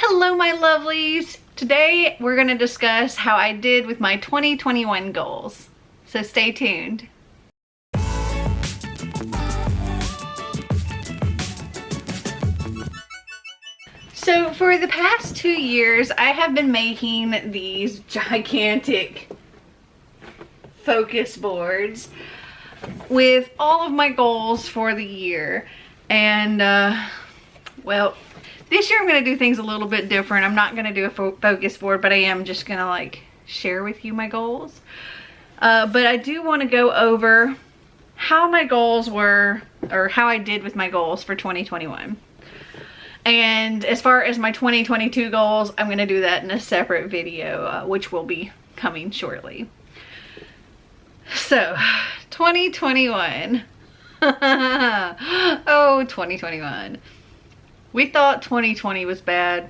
Hello my lovelies! Today we're going to discuss how I did with my 2021 goals. So stay tuned. So for the past 2 years I have been making these gigantic focus boards with all of my goals for the year. And well, this year I'm going to do things a little bit different. I'm not going to do a focus board, but I am just going to like share with you my goals. But I do want to go over how my goals were, or how I did with my goals for 2021. And as far as my 2022 goals, I'm going to do that in a separate video, which will be coming shortly. So, 2021. Oh, 2021. We thought 2020 was bad.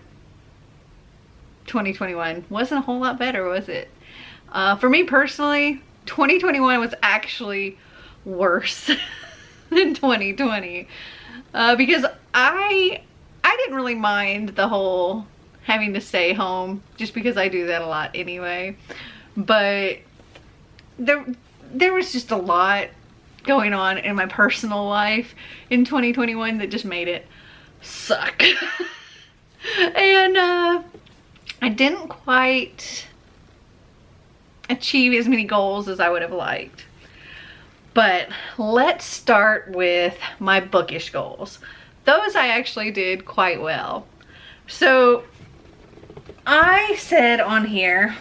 2021 wasn't a whole lot better, was it? For me personally, 2021 was actually worse than 2020. Because I didn't really mind the whole having to stay home, just because I do that a lot anyway. But there was just a lot going on in my personal life in 2021 that just made it suck. And I didn't quite achieve as many goals as I would have liked. But let's start with my bookish goals. Those I actually did quite well. So I said on here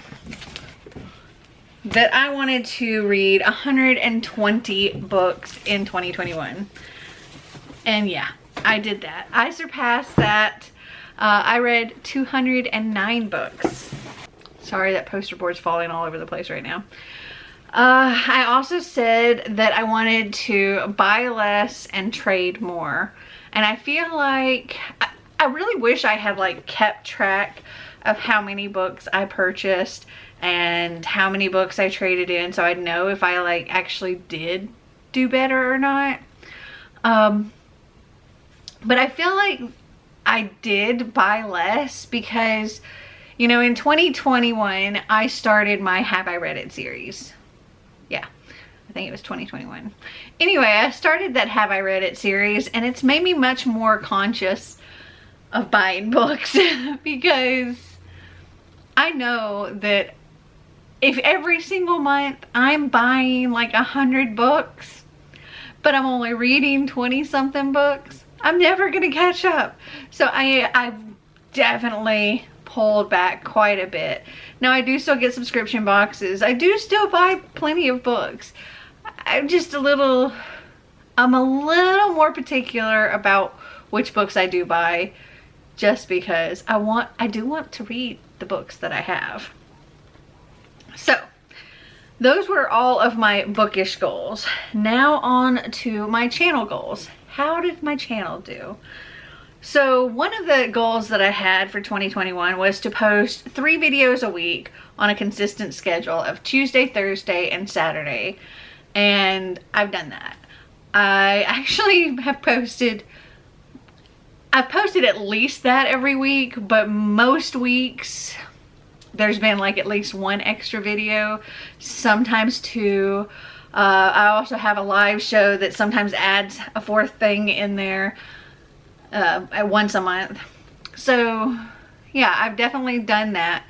that I wanted to read 120 books in 2021. And yeah, I did that. I surpassed that. I read 209 books. Sorry, that poster board's falling all over the place right now. I also said that I wanted to buy less and trade more. And I feel like, I really wish I had like kept track of how many books I purchased and how many books I traded in, so I'd know if I like actually did do better or not. But I feel like I did buy less because, you know, in 2021 I started my Have I Read It series. Yeah, I think it was 2021. Anyway, I started that Have I Read It series, and it's made me much more conscious of buying books because I know that if every single month I'm buying like 100 books, but I'm only reading 20 something books, I'm never gonna catch up. So I've definitely pulled back quite a bit. Now I do still get subscription boxes. I do still buy plenty of books. I'm a little more particular about which books I do buy, just because I do want to read the books that I have. So those were all of my bookish goals. Now on to my channel goals. How did my channel do? So one of the goals that I had for 2021 was to post 3 videos a week on a consistent schedule of Tuesday, Thursday, and Saturday. And I've done that. I actually have posted, I've posted at least that every week, but most weeks there's been like at least 1 extra video, sometimes 2. I also have a live show that sometimes adds a 4th thing in there once a month. So yeah, I've definitely done that.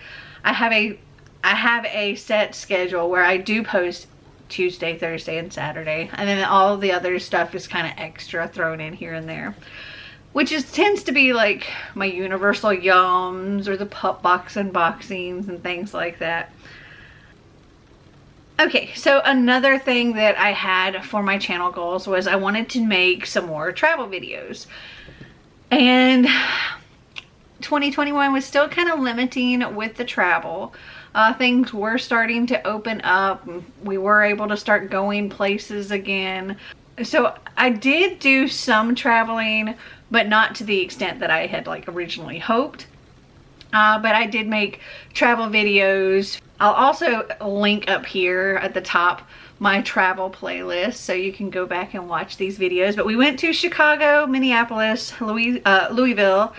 I have a set schedule where I do post Tuesday, Thursday, and Saturday, and then all the other stuff is kind of extra thrown in here and there, which tends to be like my Universal Yums or the Pup Box unboxings and things like that. Okay, so another thing that I had for my channel goals was I wanted to make some more travel videos. And 2021 was still kind of limiting with the travel. Things were starting to open up. We were able to start going places again. So I did do some traveling, but not to the extent that I had like originally hoped. But I did make travel videos. I'll also link up here at the top my travel playlist so you can go back and watch these videos. But we went to Chicago, Minneapolis, Louisville,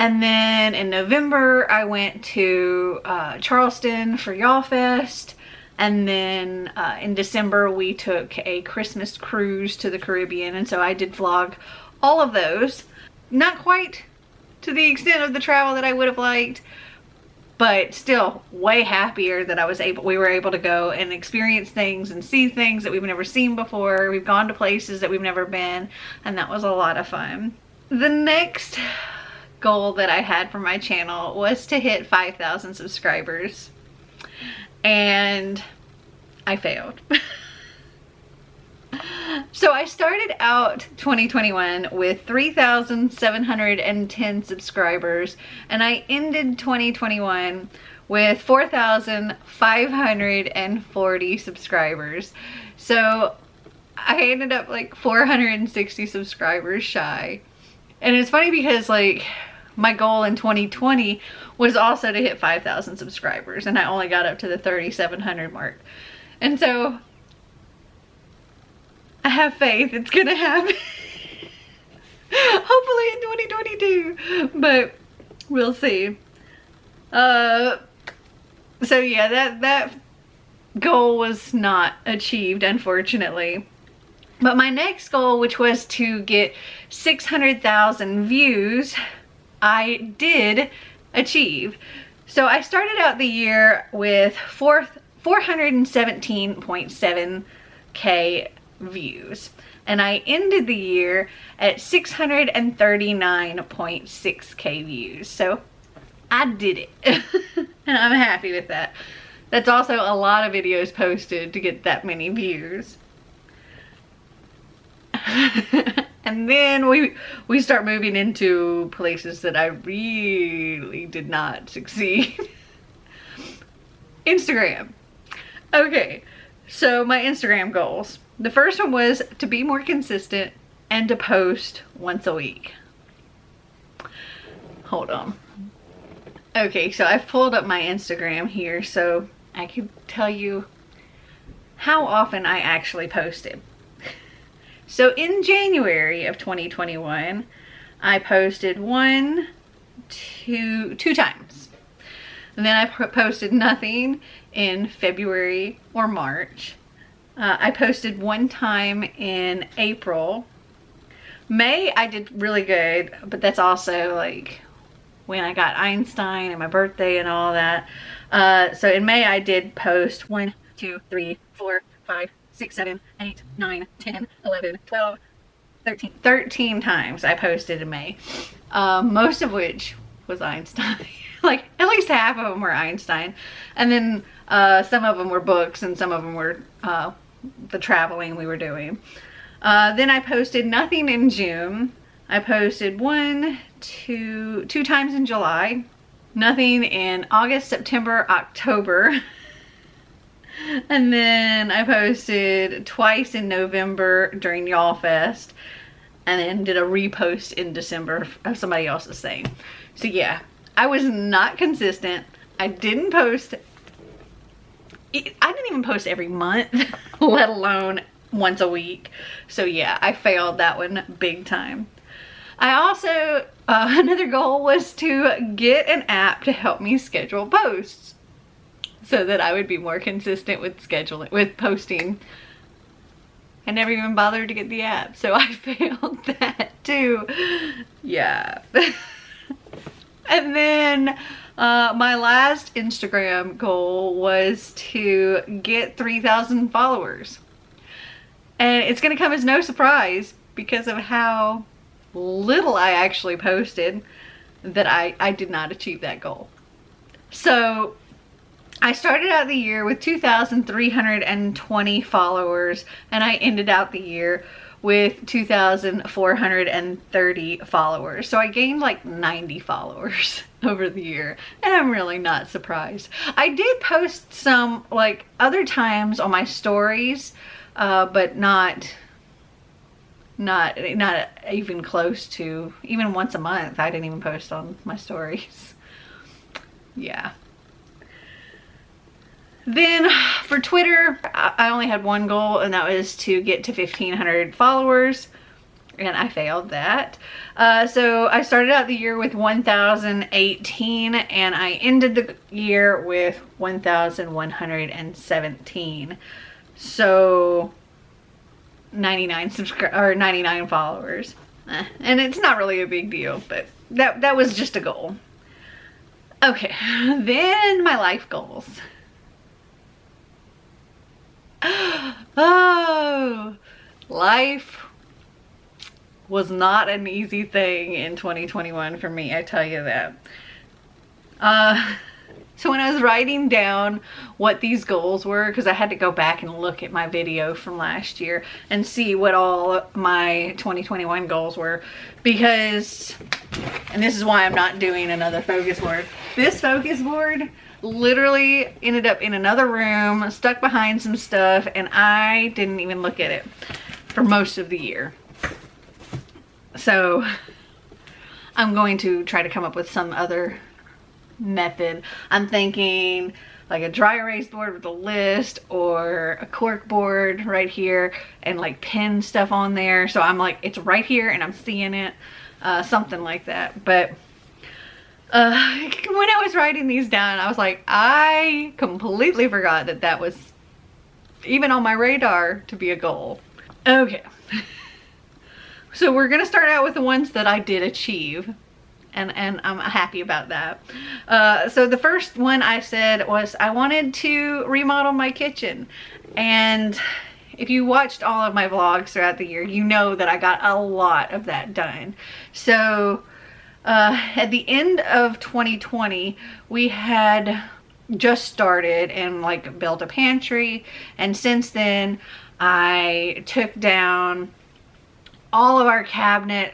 And then in November, I went to Charleston for Y'all Fest. And then in December, we took a Christmas cruise to the Caribbean. And so I did vlog all of those. Not quite to the extent of the travel that I would have liked, but still way happier that we were able to go and experience things and see things that we've never seen before. We've gone to places that we've never been, and that was a lot of fun. The next goal that I had for my channel was to hit 5,000 subscribers, and I failed. So I started out 2021 with 3,710 subscribers, and I ended 2021 with 4,540 subscribers. So I ended up like 460 subscribers shy. And it's funny because like my goal in 2020 was also to hit 5,000 subscribers, and I only got up to the 3,700 mark. And so I have faith it's gonna happen. Hopefully in 2022, but we'll see. So yeah, that goal was not achieved, unfortunately. But my next goal, which was to get 600,000 views, I did achieve. So I started out the year with 417.7K views, and I ended the year at 639.6K views. So I did it. And I'm happy with that. That's also a lot of videos posted to get that many views. And then we start moving into places that I really did not succeed. Instagram. Okay, so my Instagram goals. The first one was to be more consistent and to post once a week. Hold on. Okay, so I've pulled up my Instagram here so I can tell you how often I actually posted. So in January of 2021, I posted two times. And then I posted nothing in February or March. I posted one time in April. May, I did really good, but that's also like when I got Einstein and my birthday and all that. So in May, I did post 1, 2, 3, 4, 5, 6, 7, 8, 9, 10, 11, 12, 13. 13 times I posted in May. Most of which was Einstein. Like at least half of them were Einstein. And then some of them were books and some of them were the traveling we were doing. Then I posted nothing in June. I posted two times in July. Nothing in August, September, October. And then I posted twice in November during Y'all Fest, and then did a repost in December of somebody else's thing. So yeah, I was not consistent. I didn't post. I didn't even post every month, let alone once a week. So yeah, I failed that one big time. I also, another goal was to get an app to help me schedule posts, so that I would be more consistent with posting. I never even bothered to get the app, so I failed that too. Yeah. And then my last Instagram goal was to get 3,000 followers. And it's gonna come as no surprise because of how little I actually posted that I did not achieve that goal. So I started out the year with 2,320 followers, and I ended out the year with 2,430 followers. So I gained like 90 followers over the year, and I'm really not surprised. I did post some like other times on my stories, but not even close to, even once a month. I didn't even post on my stories. Yeah. Then for Twitter, I only had one goal, and that was to get to 1,500 followers. and I failed that. So I started out the year with 1,018 and I ended the year with 1,117. So 99 followers. And it's not really a big deal, but that was just a goal. Okay, then my life goals. Oh, life was not an easy thing in 2021 for me, I tell you that. So when I was writing down what these goals were, because I had to go back and look at my video from last year and see what all my 2021 goals were, because, and this is why I'm not doing another focus board. This focus board literally ended up in another room, stuck behind some stuff, and I didn't even look at it for most of the year. So I'm going to try to come up with some other method. I'm thinking like a dry erase board with a list, or a cork board right here and like pin stuff on there, so I'm like, it's right here and I'm seeing it, something like that. But when I was writing these down, I was like, I completely forgot that that was even on my radar to be a goal. Okay. So we're gonna start out with the ones that I did achieve, and I'm happy about that. So the first one I said was I wanted to remodel my kitchen. And if you watched all of my vlogs throughout the year, you know that I got a lot of that done. So at the end of 2020, we had just started and like built a pantry. And since then, I took down all of our cabinet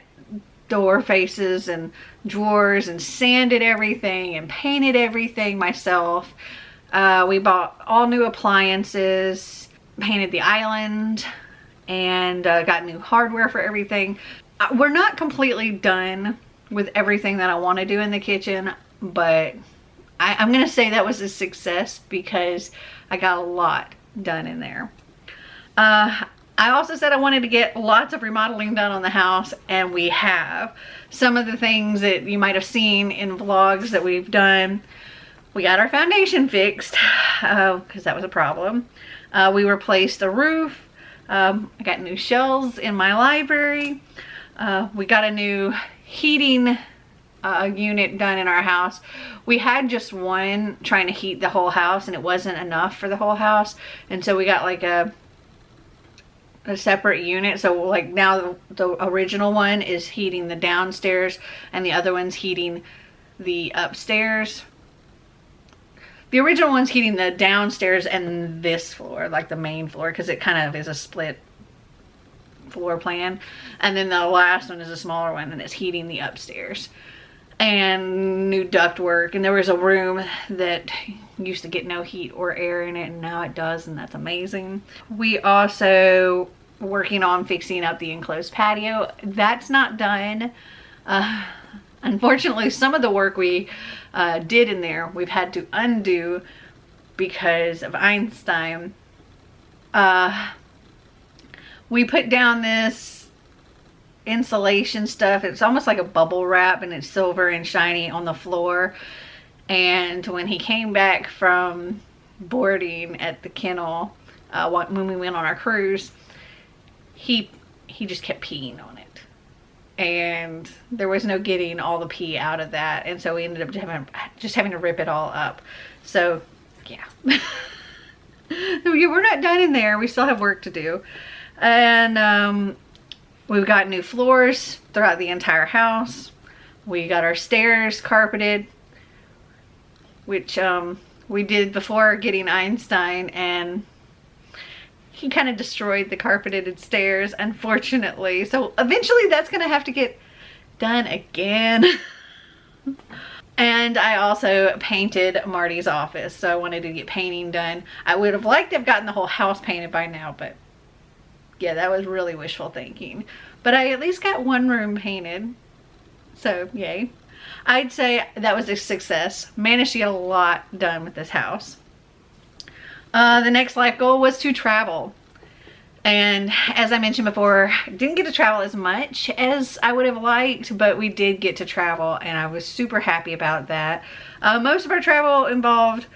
door faces and drawers and sanded everything and painted everything myself. We bought all new appliances, painted the island, and got new hardware for everything. We're not completely done with everything that I want to do in the kitchen, but I'm gonna say that was a success because I got a lot done in there. I also said I wanted to get lots of remodeling done on the house, and we have. Some of the things that you might have seen in vlogs that we've done. We got our foundation fixed, because that was a problem. We replaced the roof. I got new shelves in my library. We got a new heating unit done in our house. We had just one trying to heat the whole house, and it wasn't enough for the whole house. And so we got like a separate unit. So like now the original one is heating the downstairs and the other one's heating the upstairs. The original one's heating the downstairs and this floor, like the main floor, because it kind of is a split floor plan. And then the last one is a smaller one and it's heating the upstairs. And new ductwork, and there was a room that used to get no heat or air in it, and now it does, and that's amazing. We also working on fixing up the enclosed patio. That's not done. Unfortunately, some of the work we did in there, we've had to undo because of Einstein. We put down this insulation stuff. It's almost like a bubble wrap, and it's silver and shiny on the floor. And when he came back from boarding at the kennel, when we went on our cruise, he just kept peeing on it, and there was no getting all the pee out of that, and so we ended up just having to rip it all up. So yeah. We're not done in there. We still have work to do. And we've got new floors throughout the entire house. We got our stairs carpeted, which we did before getting Einstein, and he kind of destroyed the carpeted stairs, unfortunately. So eventually that's gonna have to get done again. And I also painted Marty's office, so I wanted to get painting done. I would have liked to have gotten the whole house painted by now, but yeah, that was really wishful thinking. But I at least got one room painted, so yay. I'd say that was a success. Managed to get a lot done with this house. The next life goal was to travel. And as I mentioned before, didn't get to travel as much as I would have liked, but we did get to travel and I was super happy about that. Most of our travel involved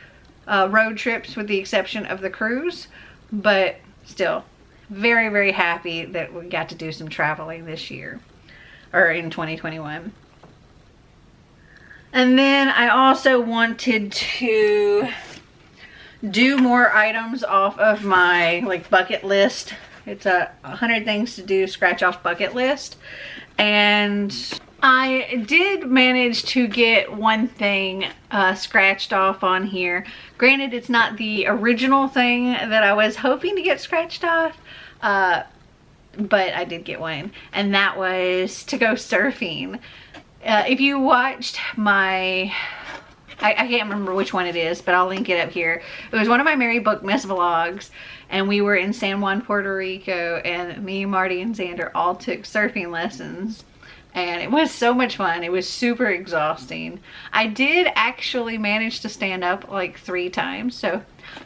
road trips with the exception of the cruise, but still very, very happy that we got to do some traveling this year, or in 2021. And then I also wanted to do more items off of my like bucket list. It's a 100 things to do scratch off bucket list, and I did manage to get one thing scratched off on here. Granted, it's not the original thing that I was hoping to get scratched off, but I did get one, and that was to go surfing. If you watched my, I can't remember which one it is, but I'll link it up here. It was one of my Merry Bookmas vlogs, and we were in San Juan, Puerto Rico, and me, Marty, and Xander all took surfing lessons, and it was so much fun. It was super exhausting. I did actually manage to stand up like 3 times, so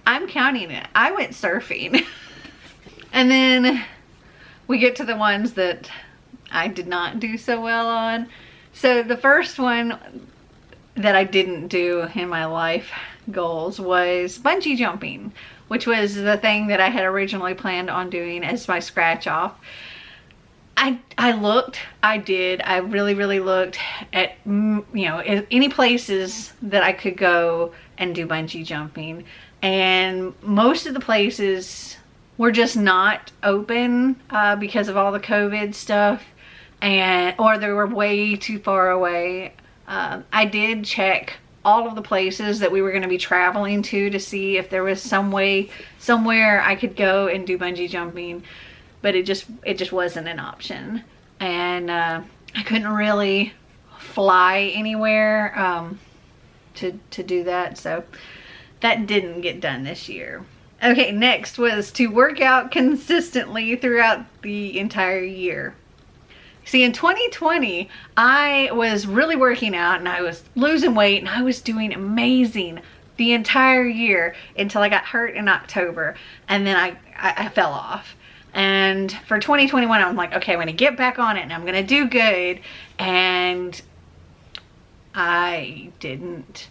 I'm counting it. I went surfing. And then we get to the ones that I did not do so well on. So the first one that I didn't do in my life goals was bungee jumping, which was the thing that I had originally planned on doing as my scratch off. I really looked at, you know, any places that I could go and do bungee jumping, and most of the places were just not open because of all the COVID stuff, or they were way too far away. I did check all of the places that we were going to be traveling to see if there was somewhere I could go and do bungee jumping, but it just wasn't an option. And I couldn't really fly anywhere to do that, so that didn't get done this year. Okay, next was to work out consistently throughout the entire year. See, in 2020, I was really working out and I was losing weight and I was doing amazing the entire year until I got hurt in October, and then I fell off. And for 2021, I was like, okay, I'm gonna get back on it and I'm gonna do good. And I didn't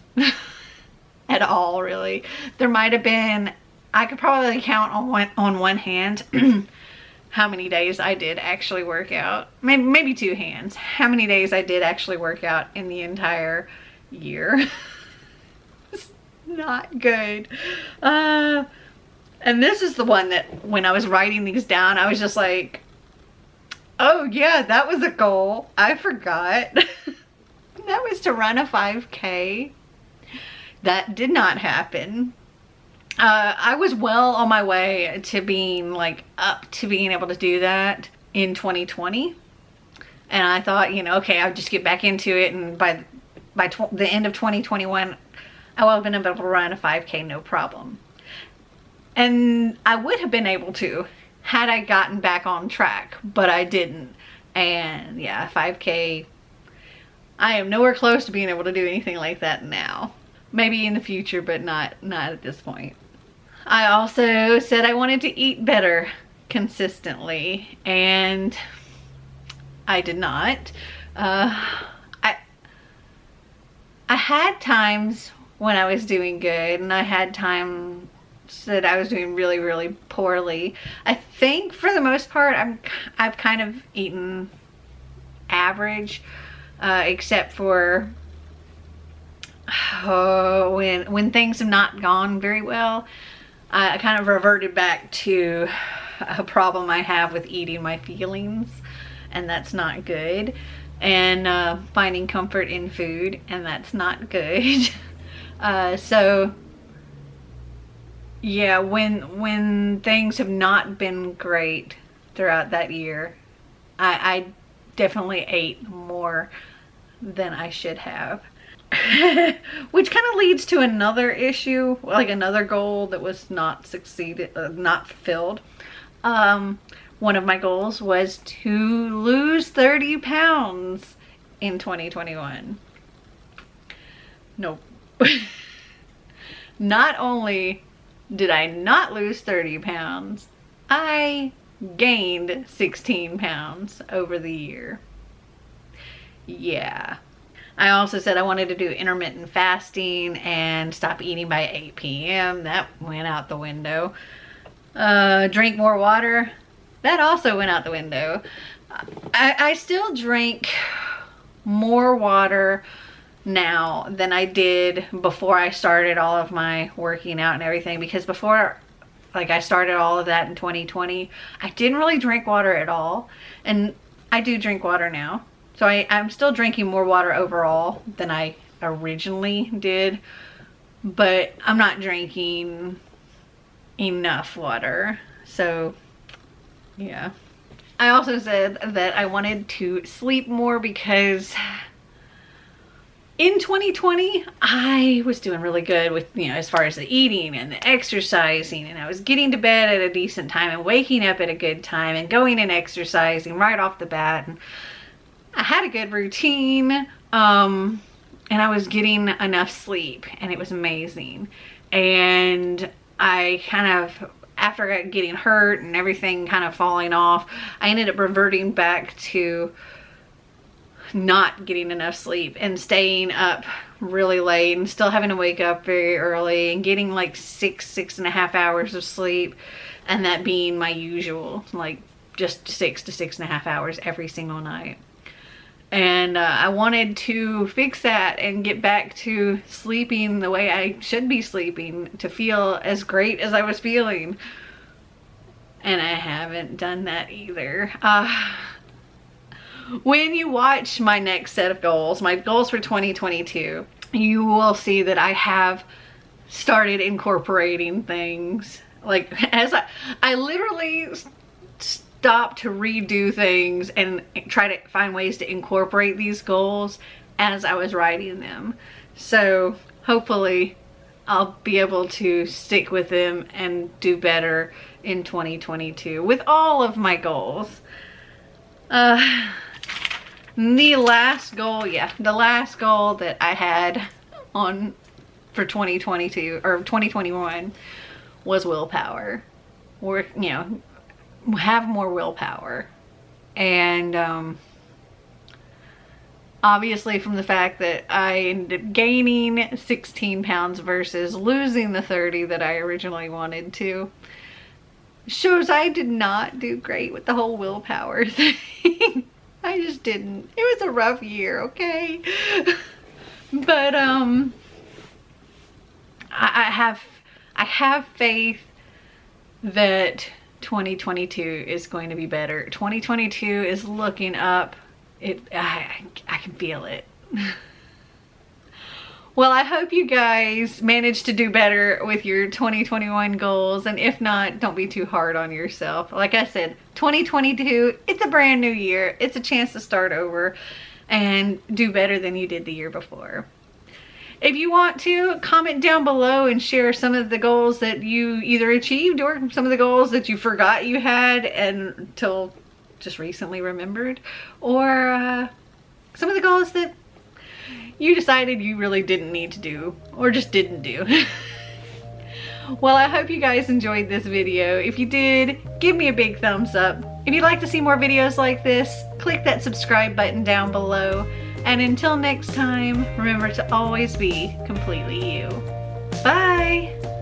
at all, really. There might have been, I could probably count on one hand how many days I did actually work out. Maybe 2 hands. How many days I did actually work out in the entire year. It's not good. And this is the one that when I was writing these down, I was just like, oh yeah, that was a goal. I forgot. That was to run a 5K. That did not happen. I was well on my way to being up to being able to do that in 2020. And I thought, you know, okay, I'll just get back into it. And by the end of 2021, I will have been able to run a 5K, no problem. And I would have been able to had I gotten back on track, but I didn't. And yeah, 5K, I am nowhere close to being able to do anything like that now. Maybe in the future, but not at this point. I also said I wanted to eat better consistently, and I did not. I had times when I was doing good, and I had times that I was doing really, really poorly. I think for the most part, I've kind of eaten average, except for when things have not gone very well. I kind of reverted back to a problem I have with eating my feelings, and that's not good. And finding comfort in food, and that's not good. So yeah, when things have not been great throughout that year, I definitely ate more than I should have. Which kind of leads to another issue, like another goal that was not fulfilled. One of my goals was to lose 30 pounds in 2021. Nope. Not only did I not lose 30 pounds, I gained 16 pounds over the year. Yeah. I also said I wanted to do intermittent fasting and stop eating by 8 p.m. That went out the window. Drink more water. That also went out the window. I still drink more water now than I did before I started all of my working out and everything, because before, like, I started all of that in 2020, I didn't really drink water at all, and I do drink water now. So I'm still drinking more water overall than I originally did, but I'm not drinking enough water. So yeah. I also said that I wanted to sleep more because in 2020, I was doing really good with, you know, as far as the eating and the exercising, and I was getting to bed at a decent time and waking up at a good time and going and exercising right off the bat. And I had a good routine, and I was getting enough sleep, and it was amazing. And I kind of, after getting hurt and everything kind of falling off, I ended up reverting back to not getting enough sleep and staying up really late and still having to wake up very early and getting like 6.5 hours of sleep, and that being my usual, like just 6 to 6.5 hours every single night. And I wanted to fix that and get back to sleeping the way I should be sleeping, to feel as great as I was feeling. And I haven't done that either. When you watch my next set of goals, my goals for 2022, you will see that I have started incorporating things. Like, as I literally stop to redo things and try to find ways to incorporate these goals as I was writing them. So hopefully I'll be able to stick with them and do better in 2022 with all of my goals. The last goal that I had on for 2022 or 2021 was willpower. Or, you know, have more willpower. And obviously, from the fact that I ended up gaining 16 pounds versus losing the 30 that I originally wanted to, shows I did not do great with the whole willpower thing. I just didn't. It was a rough year, okay? But I have faith that 2022 is going to be better. 2022 is looking up. I can feel it. Well, I hope you guys managed to do better with your 2021 goals, and if not, don't be too hard on yourself. Like I said, 2022, it's a brand new year. It's a chance to start over and do better than you did the year before. If you want to, comment down below and share some of the goals that you either achieved or some of the goals that you forgot you had until just recently remembered, or some of the goals that you decided you really didn't need to do or just didn't do. Well, I hope you guys enjoyed this video. If you did, give me a big thumbs up. If you'd like to see more videos like this, click that subscribe button down below. And until next time, remember to always be completely you. Bye!